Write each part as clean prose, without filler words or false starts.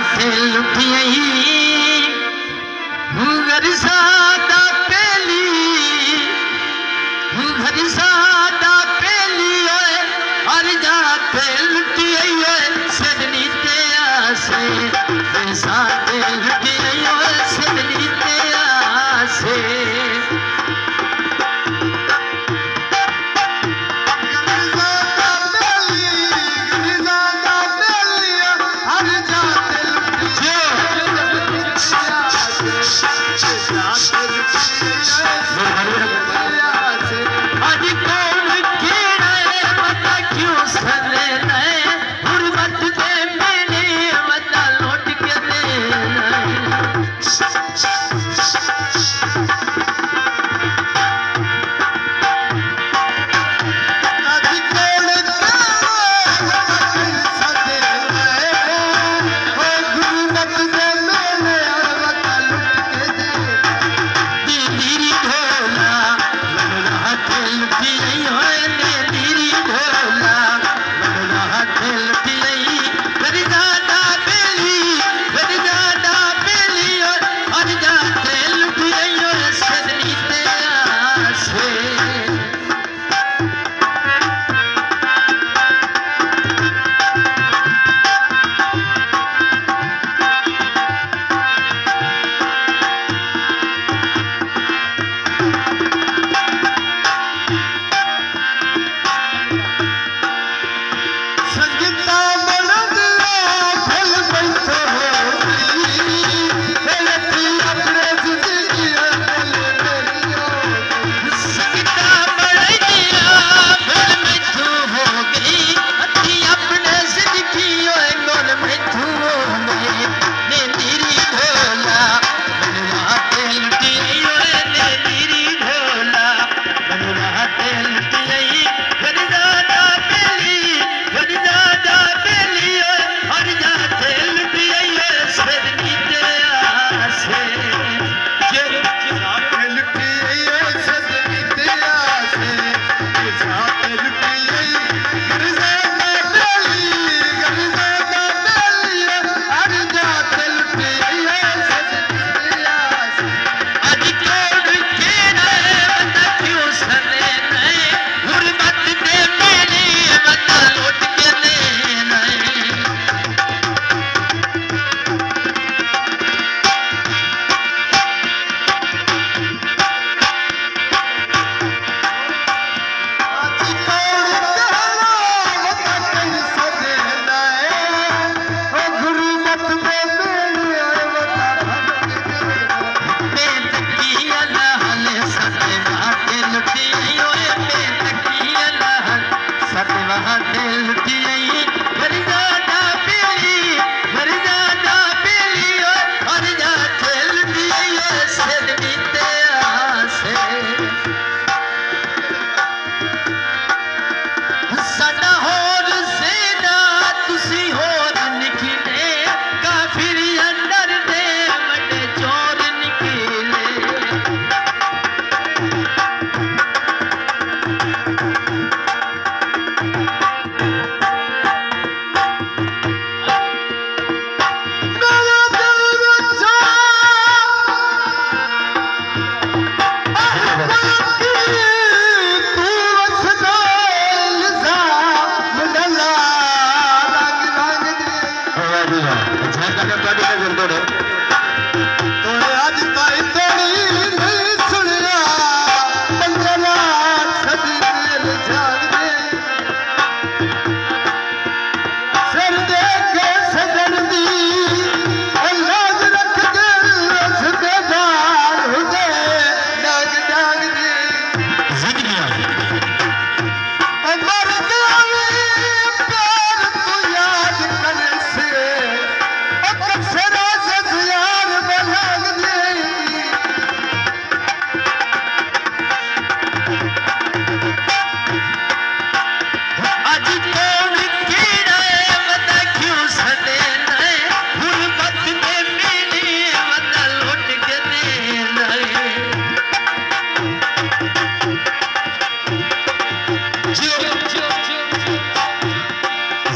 साथे लुटियई घर सादा पेली घर सादा पेली ओए हर जाते लुटियई ओए सजनी ते आसे साथे लुटियई ओए सजनी ते आसे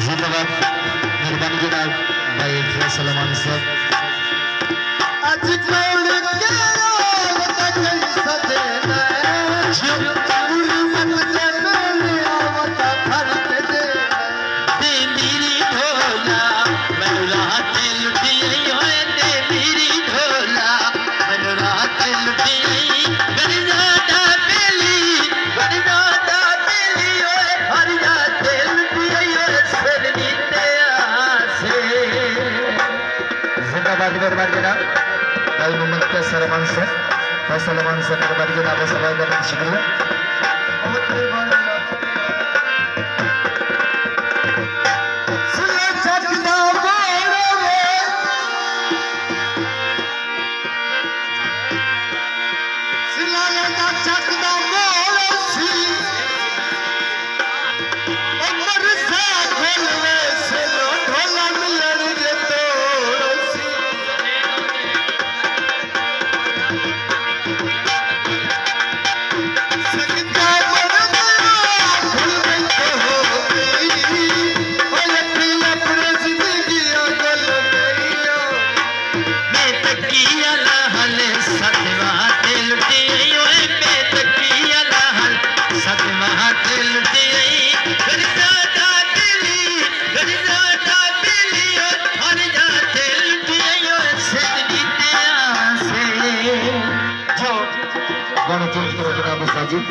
जिंदाबाद मेहरबानी जनाब भाई सलमान साहब अज कौन के आवत कैसा देना गुरमत के मेरे आवत फर्क दे ते मेरी ढोला मैं रात लुटी होए ते मेरी ढोला मैं रात लुटी गरजादा पेली होए हर रात लुटी होए सरनी ते आसे जिंदाबाद दरबार जनाब भाई मोहम्मद के सलमान साहब भाई सलमान साहब दरबार जनाब सवाल करने की शुक्रिया सुले चकदा बोलवे सिलाने दा चकदा बोलसी उमर से खोलवे से ढोला मिलन रे तोड़सी सकता बन गया भूल गई तो हो गई पलक अपने जिंदगी अगल गई मैं तकिया लहल सतवा दिल दी ओए मैं तकिया लहल सतवा दिल दी गरजादा दिली हर जा दिल दी ओए सिद्धि ते आसे जो गणतंत्र जनाब साजिद